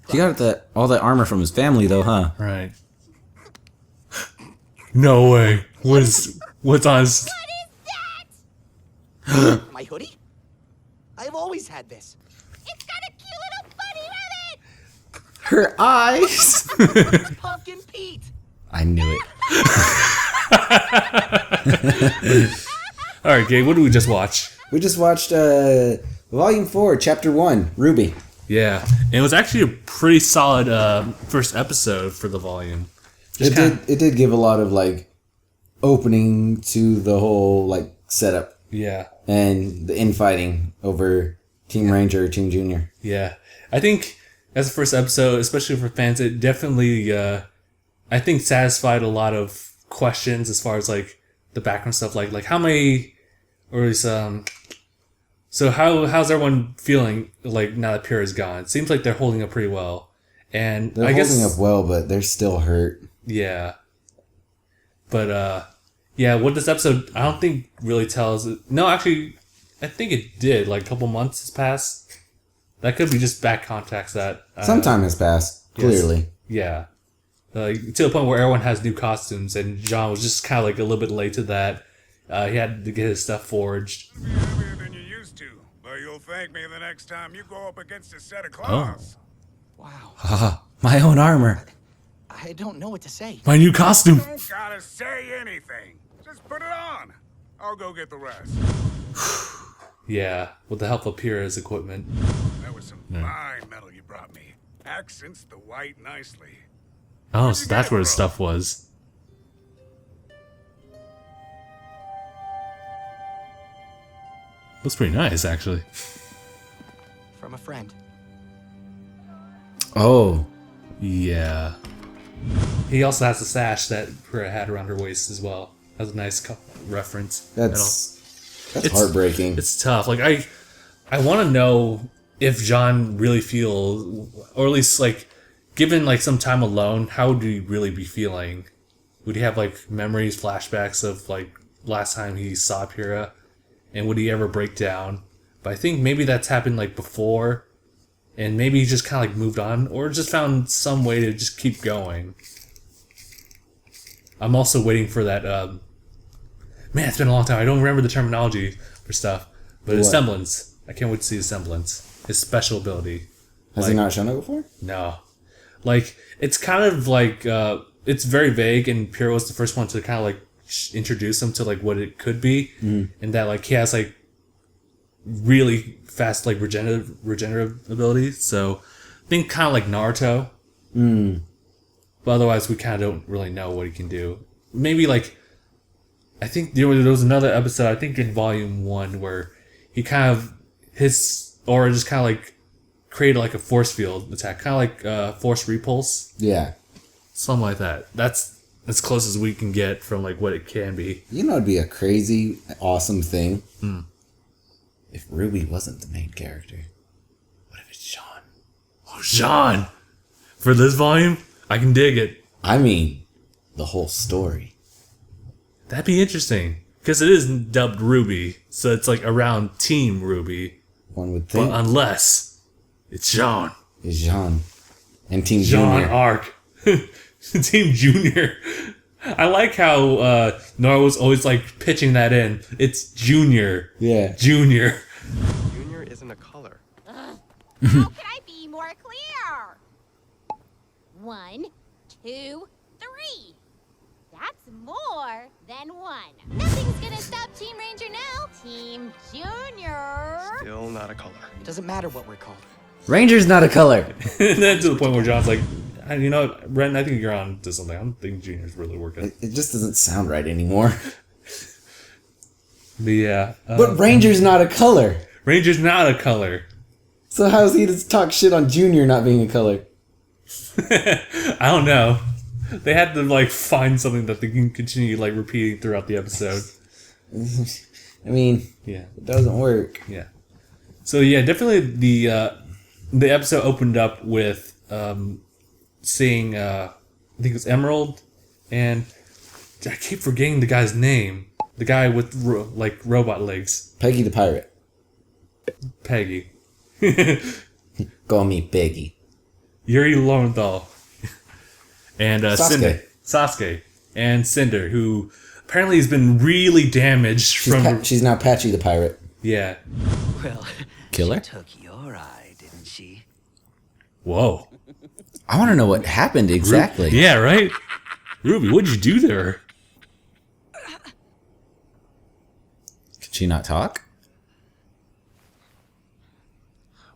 He got all that armor from his family, though, huh? Right. No way. What's on his... What is that? My hoodie? I've always had this. It's got a cute little bunny rabbit. Her eyes! It's Pumpkin Pete. I knew it. Alright, Gabe, what did we just watch? We just watched Volume 4, Chapter 1, RWBY. Yeah, and it was actually a pretty solid first episode for the volume. It did give a lot of, like, opening to the whole, like, setup. Yeah. And the infighting over Team Ranger, Team Junior. Yeah. I think as the first episode, especially for fans, it definitely, I think, satisfied a lot of questions as far as, like, the background stuff. Like how many, or is, so how's everyone feeling, like, now that Pyrrha is gone? It seems like they're holding up pretty well. And they're holding up well, but they're still hurt. Yeah. But, yeah, what this episode, I don't think really tells... No, actually, I think it did. Like, a couple months has passed. That could be just back contacts that... Some time has passed, clearly. Yes. Yeah. To the point where everyone has new costumes, and Jaune was just kind of like a little bit late to that. He had to get his stuff forged. Heavier than you used to, but you'll thank me the next time you go up against a set of claws. Wow. Haha, my own armor. I don't know what to say. My new costume! Don't gotta say anything. Just put it on. I'll go get the rest. Yeah, with the help of Pyrrha's equipment. That was some fine metal you brought me. Accents the white nicely. Oh, so that's where his stuff was. Looks pretty nice, actually. From a friend. Oh. Yeah. He also has a sash that Pyrrha had around her waist as well. That's a nice reference. That's heartbreaking. It's tough. Like, I want to know if Jaune really feels, or at least, like, given, like, some time alone, how would he really be feeling? Would he have, like, memories, flashbacks of, like, last time he saw Pyrrha? And would he ever break down? But I think maybe that's happened, like, before. And maybe he just kind of, like, moved on. Or just found some way to just keep going. I'm also waiting for that, man, it's been a long time. I don't remember the terminology for stuff. But his semblance. I can't wait to see his semblance. His special ability. Has he not shown it before? No. Like, it's kind of like, it's very vague, and Pyrrha was the first one to kind of, like, introduce him to, like, what it could be. And that, like, he has, like, really fast, like, regenerative abilities. So, think kind of like Naruto. But otherwise, we kind of don't really know what he can do. Maybe, like, I think there was another episode, I think in Volume 1, where he kind of, his aura just kind of, like, created, like, a force field attack. Kind of like force repulse. Yeah. Something like that. That's as close as we can get from, like, what it can be. You know, it'd be a crazy, awesome thing if RWBY wasn't the main character. What if it's Jaune? Oh, Jaune! For this volume, I can dig it. I mean, the whole story. That'd be interesting. Because it is dubbed RWBY, so it's, like, around Team RWBY. One would think. But unless it's Jaune. It's Jaune. And Team Jaune Junior. Arc. Team Junior. I like how Nora was always, like, pitching that in. It's Junior. Yeah. Junior. Junior isn't a color. How could I be more clear? 1, 2, 3. That's more than 1. Nothing's gonna stop Team Ranger now. Team Junior. Still not a color. It doesn't matter what we're called. Ranger's not a color. And then to the point where John's like, you know what, Ren, I think you're on to something. I don't think Junior's really working. It just doesn't sound right anymore. But yeah. But Ranger's not a color. Ranger's not a color. So how's he to talk shit on Junior not being a color? I don't know. They had to, like, find something that they can continue, like, repeating throughout the episode. I mean, Yeah. it doesn't work. Yeah. So yeah, definitely the episode opened up with seeing I think it was Emerald, and I keep forgetting the guy's name. The guy with like robot legs. Peggy the Pirate. Peggy. Call me Peggy. Yuri Lowenthal, and Sasuke. Cinder. Sasuke. And Cinder, who apparently has been really damaged from... She's now Patchy the pirate. Yeah. Well, Killer? she took your eye, didn't she? Whoa. I want to know what happened exactly. Yeah, right? Ruby, what'd you do to her? Could she not talk?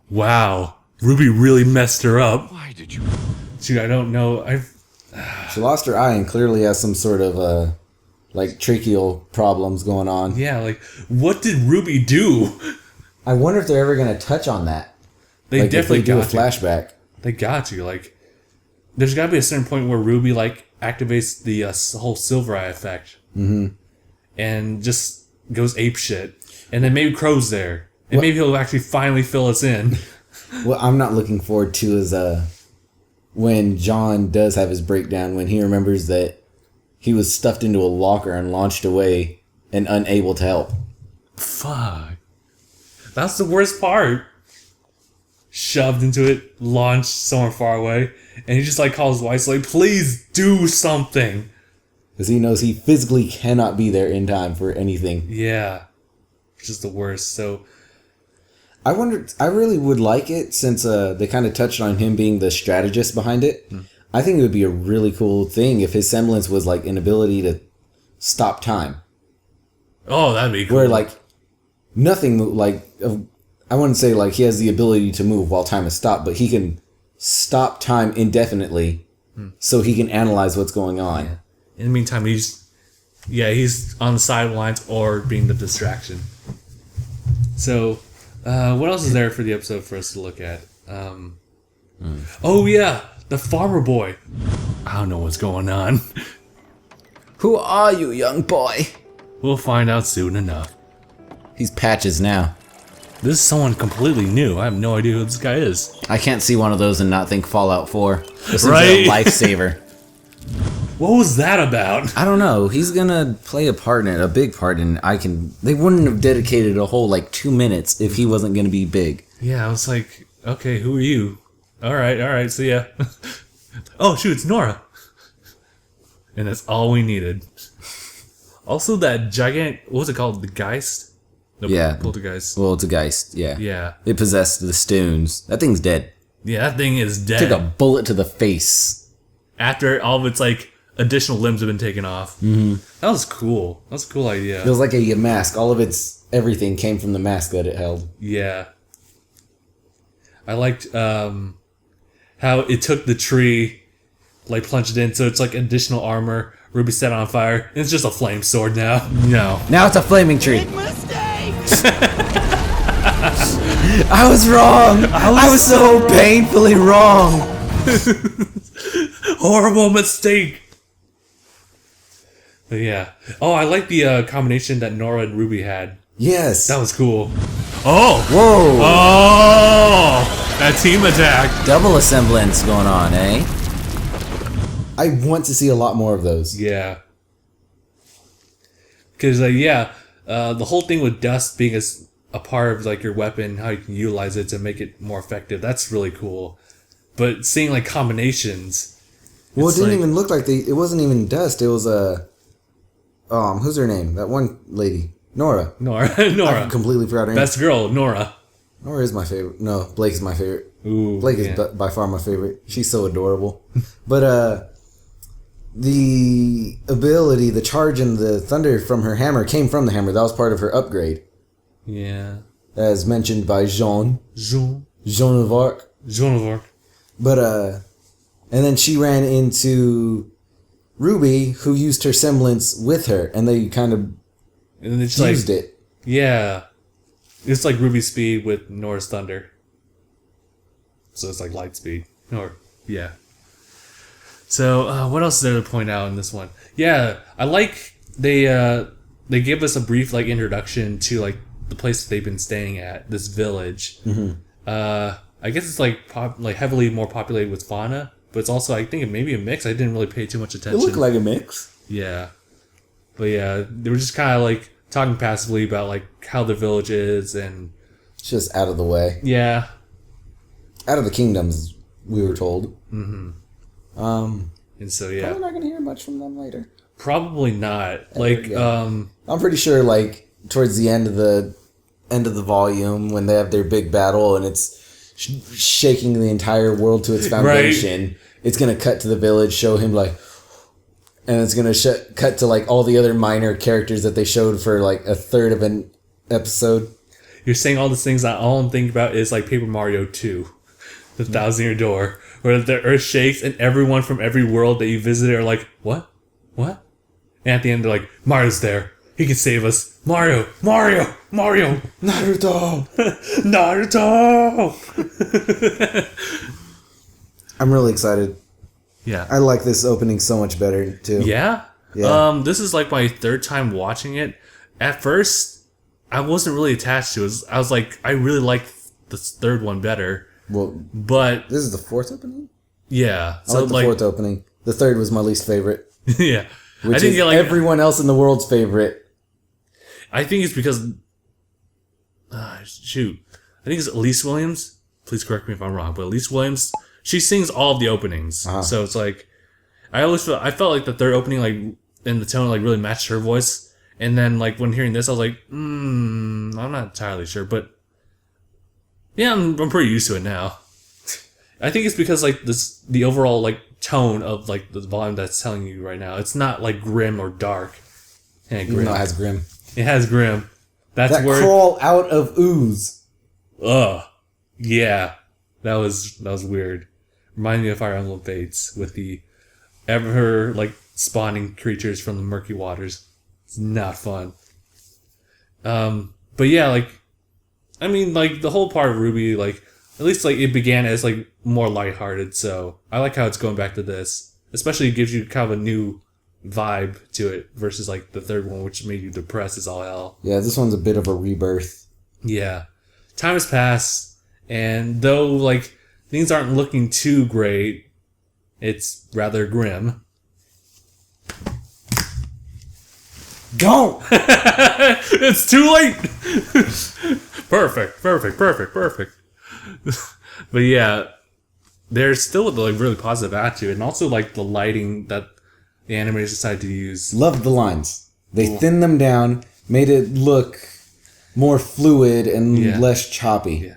Wow. Ruby really messed her up. Why did you? Dude, I don't know. She lost her eye and clearly has some sort of like tracheal problems going on. Yeah, like, what did Ruby do? I wonder if they're ever going to touch on that. They Like definitely if they do a got to. flashback. They got to. Like, there's got to be a certain point where Ruby, like, activates the whole Silver Eye effect. Mm-hmm. And just goes apeshit. And then maybe Crow's there. And maybe he'll actually finally fill us in. What I'm not looking forward to is when John does have his breakdown, when he remembers that he was stuffed into a locker and launched away and unable to help. Fuck. That's the worst part. Shoved into it, launched somewhere far away, and he just like calls Weiss like, please do something. Because he knows he physically cannot be there in time for anything. Yeah. Which is the worst. So I wonder, I really would like it since they kind of touched on him being the strategist behind it. I think it would be a really cool thing if his semblance was like an ability to stop time. oh, that'd be cool. Where like nothing like, I wouldn't say like he has the ability to move while time is stopped, but he can stop time indefinitely so he can analyze what's going on. Yeah. In the meantime, he's on the sidelines or being the distraction. So, what else is there for the episode for us to look at? Oh yeah, the farmer boy. I don't know what's going on. Who are you, young boy? We'll find out soon enough. He's Patches now. This is someone completely new. I have no idea who this guy is. I can't see one of those and not think Fallout 4. This is Right? a lifesaver. What was that about? I don't know. He's gonna play a part in it, a big part in it. They wouldn't have dedicated a whole like 2 minutes if he wasn't gonna be big. Yeah, I was like, okay, who are you? All right, see ya. Oh shoot, it's Nora. And that's all we needed. Also, that giant, what was it called? The Geist? No, Yeah. Poltergeist. Well, it's a Geist, yeah. Yeah. It possessed the stones. That thing's dead. Yeah, that thing is dead. Took a bullet to the face. After all of its, like, additional limbs have been taken off. Mm-hmm. That was cool. That was a cool idea. It was like a mask. All of its everything came from the mask that it held. Yeah. I liked how it took the tree, like, plunged it in, so it's like additional armor. Ruby set on fire, and it's just a flame sword now. No. Now it's a flaming tree. Big mistake! I was wrong. I was so painfully wrong. Horrible mistake. But yeah. Oh, I like the combination that Nora and Ruby had. Yes. That was cool. Oh! Whoa. Oh! That team attack. Double assemblance going on, eh? I want to see a lot more of those. Yeah. Because, the whole thing with dust being a part of, like, your weapon, how you can utilize it to make it more effective, that's really cool. But seeing, like, combinations... Well, it didn't like- even look like it wasn't even dust. It was who's her name? That one lady. Nora. Nora. I completely forgot her name. Best girl, Nora. Nora is my favorite. No, Blake is my favorite. Ooh, Blake yeah. is by far my favorite. She's so adorable. But, the ability, the charge and the thunder from her hammer came from the hammer. That was part of her upgrade. Yeah. As mentioned by Jaune Arc. Jaune Arc. But, and then she ran into Ruby, who used her semblance with her, and they kind of And it's used like, it. Yeah. It's like Ruby Speed with Nora's Thunder. So it's like light speed. Yeah. So, what else is there to point out in this one? Yeah, I like they give us a brief like introduction to like the place that they've been staying at, this village. Mm-hmm. I guess it's like heavily more populated with fauna, but it's also I think it may be a mix. I didn't really pay too much It attention. looked like a mix. Yeah. But yeah, they were just kind of like talking passively about like how the village is and It's just out of the way. yeah. Out of the kingdom's we were told. Mm-hmm. And so yeah, probably not gonna hear much from them later. Probably not. Like I'm pretty sure like towards the end of the volume when they have their big battle and it's shaking the entire world to its foundation. Right. It's gonna cut to the village, show him like, and it's gonna cut to like all the other minor characters that they showed for like a third of an episode. You're saying all these things that all I'm thinking about is like Paper Mario 2, The Thousand Year Door, where the earth shakes and everyone from every world that you visited are like, what? What? And at the end they're like, Mario's there. He can save us. Mario! Mario! Mario! Naruto! Naruto! I'm really excited. Yeah. I like this opening so much better too. Yeah? Yeah. This is like my third time watching it. At first, I wasn't really attached to it. I was like, I really like the third one better. Well, but this is the fourth opening? Yeah. I like the fourth opening. The third was my least favorite. Yeah. Which I think is everyone else in the world's favorite. I think it's because... shoot. I think it's Elise Williams. Please correct me if I'm wrong. But Elise Williams, she sings all of the openings. Uh-huh. So it's like... I felt like the third opening, like, in the tone, like, really matched her voice. And then, like, when hearing this, I was like, I'm not entirely sure. But, yeah, I'm pretty used to it now. I think it's because, like, the overall, like, tone of, like, the volume that's telling you right now. It's not, like, grim or dark. Even though it has grim. It has grim. That's that where... crawl out of ooze. Ugh. Yeah. That was weird. Reminded me of Fire Emblem Fates with the ever, like, spawning creatures from the murky waters. It's not fun. But yeah, like, I mean, like, the whole part of RWBY, like, at least, like, it began as, like, more lighthearted, so I like how it's going back to this. Especially it gives you kind of a new vibe to it versus, like, the third one, which made you depressed as all hell. Yeah, this one's a bit of a rebirth. Yeah. Time has passed, and though, like, things aren't looking too great, it's rather grim. Don't! It's too late! Perfect. But yeah, there's still like really positive attitude, and also like the lighting that the animators decided to use. Loved the lines. They thinned them down, made it look more fluid and less choppy. Yeah.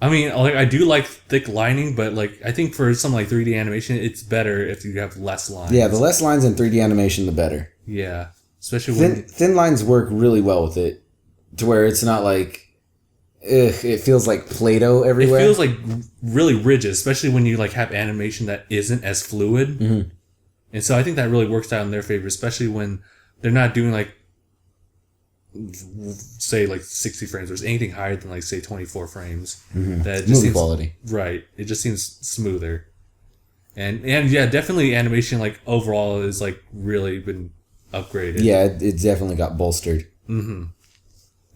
I mean, like, I do like thick lining, but like I think for some like 3D animation, it's better if you have less lines. Yeah, the less lines in 3D animation, the better. Yeah, especially when thin lines work really well with it, to where it's not like it feels like Play-Doh everywhere. It feels like really rigid, especially when you like have animation that isn't as fluid. Mm-hmm. And so I think that really works out in their favor, especially when they're not doing like, say, like 60 frames or anything higher than like, say, 24 frames. Mm-hmm. That just seems quality. Right. It just seems smoother. And yeah, definitely animation like overall is like really been upgraded. Yeah, it definitely got bolstered. Mm-hmm.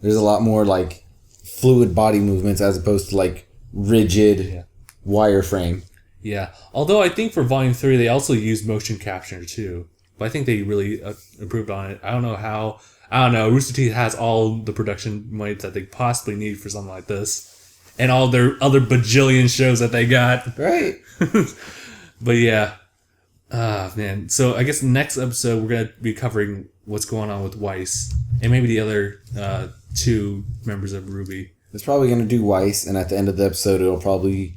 There's a lot more like fluid body movements as opposed to like rigid wireframe. Yeah. Although I think for Volume 3 they also used motion capture too. But I think they really improved on it. I don't know how. I don't know. Rooster Teeth has all the production money that they possibly need for something like this. And all their other bajillion shows that they got. Right. But yeah. Man. So I guess next episode we're going to be covering what's going on with Weiss. And maybe the other two members of RWBY. It's probably going to do Weiss. And at the end of the episode it'll probably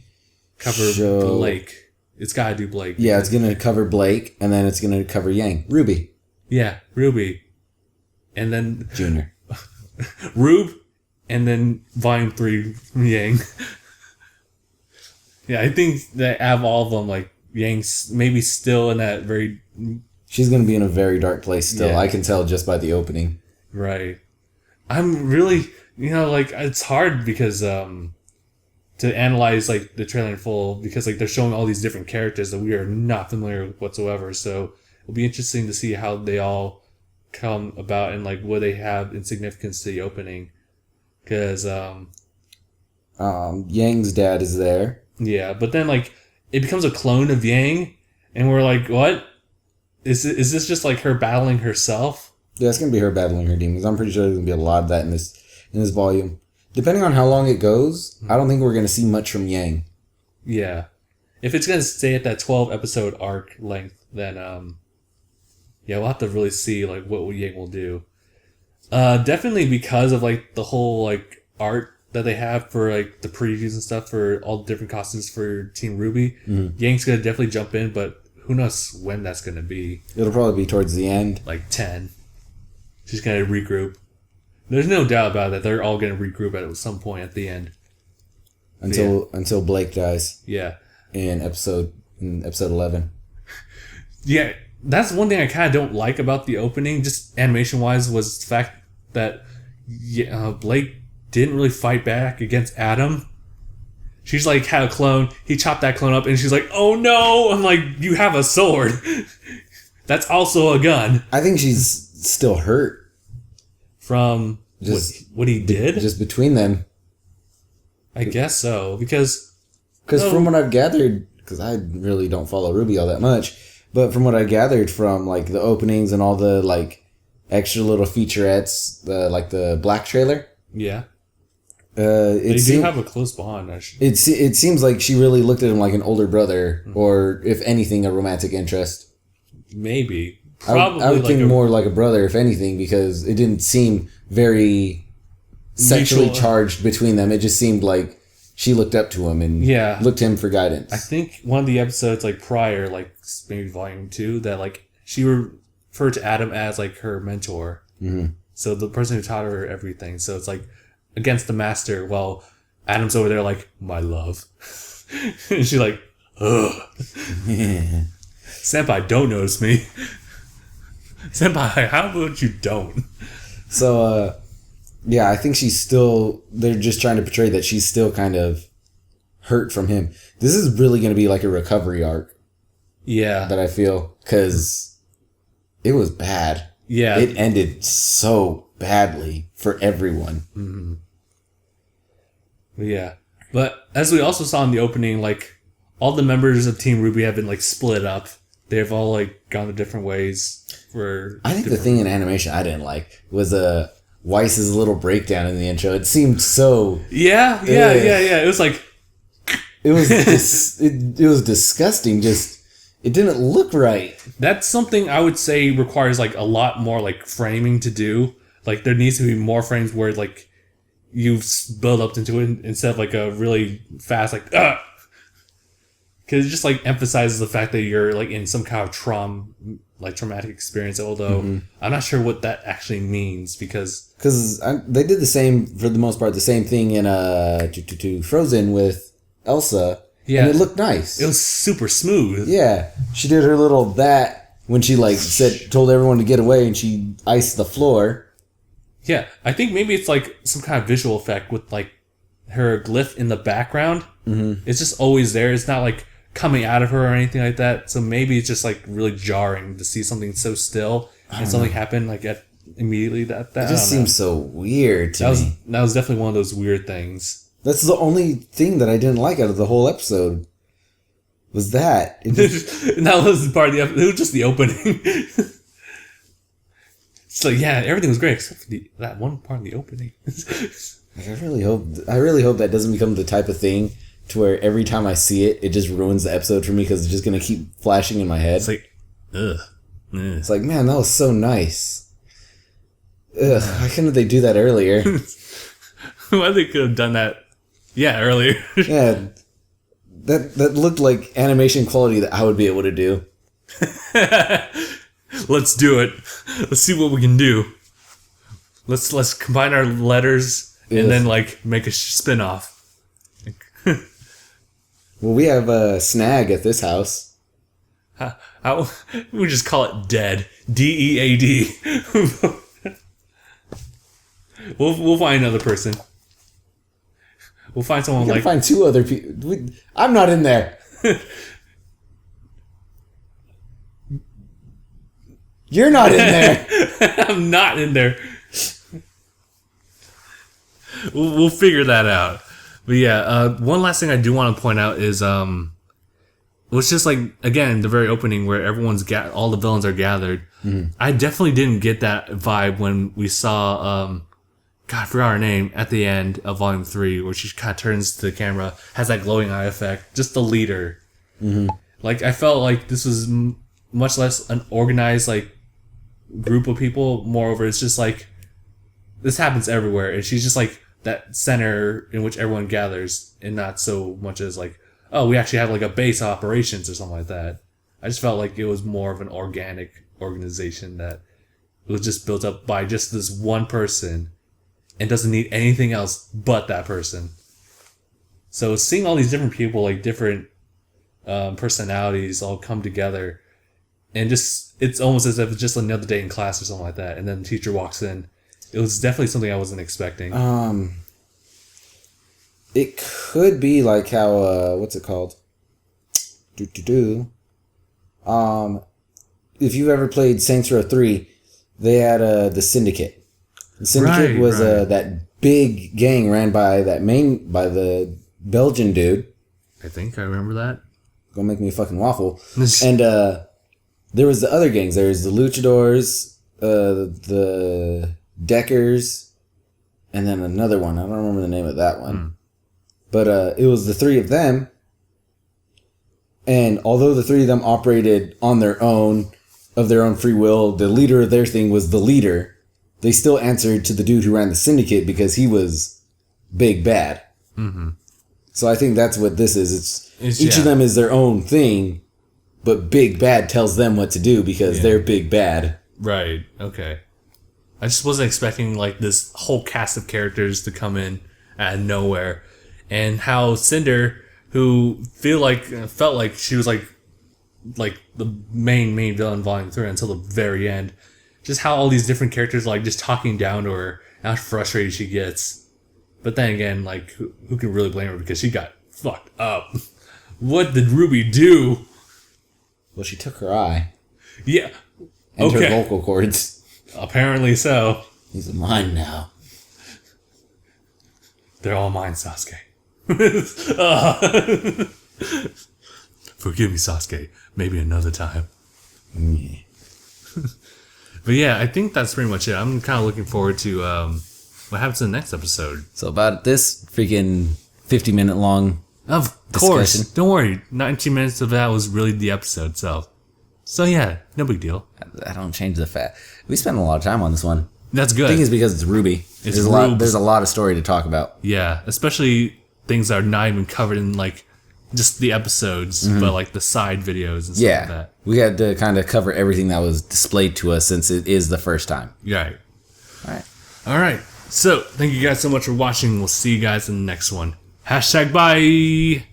cover Blake. It's got to do Blake. Yeah, it's going to cover Blake. And then it's going to cover Yang. RWBY. Yeah, RWBY. And then Junior. RWBY, and then Volume 3 Yang. Yeah, I think that out of all of them, like Yang's maybe still in that very. She's gonna be in a very dark place still. Yeah. I can tell just by the opening. Right. I'm really, like it's hard because to analyze like the trailer in full because like they're showing all these different characters that we are not familiar with whatsoever. So it'll be interesting to see how they all come about and like what they have in significance to the opening, because Yang's dad is there. Yeah, but then like it becomes a clone of Yang, and we're like, what is this just like her battling herself? Yeah, it's gonna be her battling her demons. I'm pretty sure there's gonna be a lot of that in this volume. Depending on how long it goes, I don't think we're gonna see much from Yang. Yeah, if it's gonna stay at that 12 episode arc length, then yeah, we'll have to really see like what Yang will do. Definitely because of like the whole like art that they have for like the previews and stuff for all the different costumes for Team RWBY. Yang's gonna definitely jump in, but who knows when that's gonna be. It'll probably be towards the end. Like 10. She's gonna regroup. There's no doubt about that. They're all gonna regroup at some point at the end. Until Blake dies. Yeah. In episode 11. Yeah, that's one thing I kind of don't like about the opening, just animation wise, was the fact that Blake didn't really fight back against Adam. She's like had a clone. He chopped that clone up, and she's like, "Oh no!" I'm like, "You have a sword. That's also a gun." I think she's still hurt from what he did. Just between them. I guess so, because from what I've gathered, because I really don't follow RWBY all that much, but from what I gathered from like the openings and all the like extra little featurettes, like the Black trailer. Yeah. They do have a close bond. It seems like she really looked at him like an older brother, or if anything, a romantic interest. Maybe. Probably I would think more like a brother, if anything, because it didn't seem very sexually charged between them. It just seemed like she looked up to him and looked to him for guidance. I think one of the episodes like prior, like maybe volume 2, that like she referred to Adam as like her mentor. Mm-hmm. So the person who taught her everything. So it's like against the master, while Adam's over there like, my love. And she's like, ugh. Senpai, don't notice me. Senpai, how about you don't? So, yeah, I think they're just trying to portray that she's still kind of hurt from him. This is really going to be like a recovery arc. Yeah. That I feel, because it was bad. Yeah. It ended so badly for everyone. Mm-hmm. Yeah. But as we also saw in the opening, like, all the members of Team RWBY have been, like, split up. They've all, like, gone their different ways for... I think the thing in animation I didn't like was Weiss's little breakdown in the intro. It seemed so... Yeah. It was like... It was it was disgusting. Just... It didn't look right. That's something I would say requires, like, a lot more, like, framing to do. Like, there needs to be more frames where, like, you build up into it instead of, like, a really fast, like, ah! Because it just, like, emphasizes the fact that you're, like, in some kind of traumatic experience, although I'm not sure what that actually means, because... Because they did the same, for the most part, the same thing in Frozen with Elsa. Yeah. And it looked nice. It was super smooth. Yeah. She did her little bat when she, like, told everyone to get away and she iced the floor. Yeah. I think maybe it's, like, some kind of visual effect with, like, her glyph in the background. Mm-hmm. It's just always there. It's not, like, coming out of her or anything like that. So maybe it's just, like, really jarring to see something so still and something happen, like, immediately. That it just seems so weird to me. That was definitely one of those weird things. That's the only thing that I didn't like out of the whole episode. Was that. That was part of the episode. It was just the opening. It's like, yeah, everything was great except for that one part of the opening. I really hope that doesn't become the type of thing to where every time I see it, it just ruins the episode for me because it's just going to keep flashing in my head. It's like, ugh. It's like, man, that was so nice. Ugh, why couldn't they do that earlier? Why they could have done that, earlier. Yeah, that looked like animation quality that I would be able to do. Let's do it. Let's see what we can do. Let's combine our letters and then like make a spin-off. Well, we have a snag at this house. We just call it Dead. DEAD. We'll find another person. We'll find someone like... find two other people. I'm not in there. You're not in there. I'm not in there. We'll figure that out. But yeah, one last thing I do want to point out is it was just like, again, the very opening where everyone's all the villains are gathered. Mm-hmm. I definitely didn't get that vibe when we saw God, I forgot her name at the end of Volume 3, where she kind of turns to the camera, has that glowing eye effect. Just the leader. Like I felt like this was much less an organized like group of people. Moreover, it's just like this happens everywhere, and she's just like that center in which everyone gathers, and not so much as like, oh, we actually have like a base of operations or something like that. I just felt like it was more of an organic organization that was just built up by just this one person and doesn't need anything else but that person. So seeing all these different people, like different personalities all come together, and just it's almost as if it's just another day in class or something like that, and then the teacher walks in. It was definitely something I wasn't expecting. It could be like how what's it called? If you've ever played Saints Row 3, they had the Syndicate. The Syndicate was that big gang ran by the Belgian dude. I think I remember that. Gonna make me a fucking waffle. And there was the other gangs. There's the Luchadors, the Deckers, and then another one. I don't remember the name of that one. But it was the three of them. And although the three of them operated on their own, of their own free will, the leader of their thing was the leader. They still answered to the dude who ran the Syndicate because he was big bad. Mm-hmm. So I think that's what this is. It's each of them is their own thing, but Big Bad tells them what to do because they're Big Bad. Right. Okay. I just wasn't expecting like this whole cast of characters to come in out of nowhere, and how Cinder, who felt like she was like the main villain in Volume 3 until the very end, just how all these different characters like just talking down to her, how frustrated she gets. But then again, like who can really blame her because she got fucked up? What did Ruby do? Well, she took her eye. Yeah. And her vocal cords. Apparently so. He's mine now. They're all mine, Sasuke. Forgive me, Sasuke. Maybe another time. Yeah. But yeah, I think that's pretty much it. I'm kind of looking forward to what happens in the next episode. So about this freaking 50-minute long Of course. Don't worry. 19 minutes of that was really the episode itself. So yeah, no big deal. I don't change the fact. We spent a lot of time on this one. That's good. I think it's because it's RWBY. There's a lot of story to talk about. Yeah, especially things that are not even covered in like just the episodes, but like the side videos and stuff like that. We had to kind of cover everything that was displayed to us since it is the first time. Right. All right. So thank you guys so much for watching. We'll see you guys in the next one. #bye.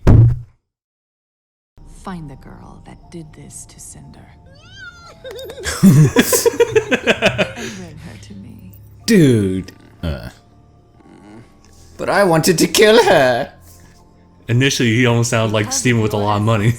Find the girl that did this to Cinder. And bring her to me. Dude. But I wanted to kill her. Initially, he almost sounded like Steven with a lot of money.